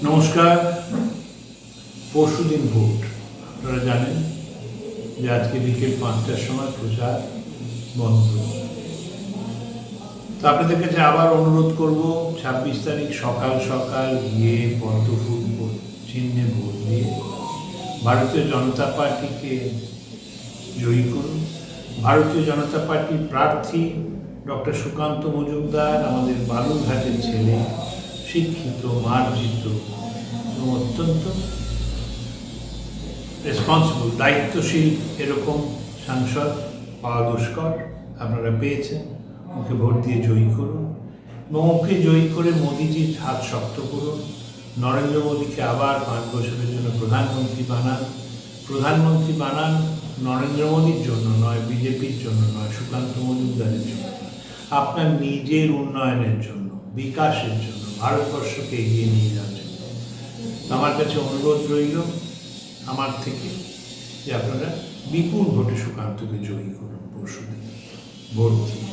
নমস্কার। পরশুদিন ভোট, আপনারা জানেন যে আজকে বিকেল 5টার সময় প্রচার বন্ধ। তো আপনাদের কাছে আবার অনুরোধ করব, 26 তারিখ সকাল সকাল গিয়ে পদ্মফুল চিহ্নে ভোট দিয়ে ভারতীয় জনতা পার্টিকে জয়ী করুন। ভারতীয় জনতা পার্টির প্রার্থী ডক্টর সুকান্ত মজুমদার আমাদের বালুরঘাটের ছেলে, শিক্ষিত, মার্জিত এবং অত্যন্ত রেসপন্সিবল, দায়িত্বশীল এরকম সাংসদ পাওয়া দুষ্কর। আপনারা পেয়েছেন, ওকে ভোট দিয়ে জয়ী করুন এবং ওকে জয়ী করে মোদিজির হাত শক্ত করুন। নরেন্দ্র মোদীকে আবার 5 বছরের জন্য প্রধানমন্ত্রী বানান নরেন্দ্র মোদীর জন্য নয়, বিজেপির জন্য নয়, সুকান্ত মজুমদারের জন্য, আপনার নিজের উন্নয়নের জন্য, বিকাশের জন্য, ভারতবর্ষকে এগিয়ে নিয়ে যাওয়ার জন্য। আমার কাছে অনুরোধ রইল আমার থেকে যে আপনারা বিপুল ভোটে সুকান্তকে জয়ী করুন পরশুদিন ভোট দিয়ে।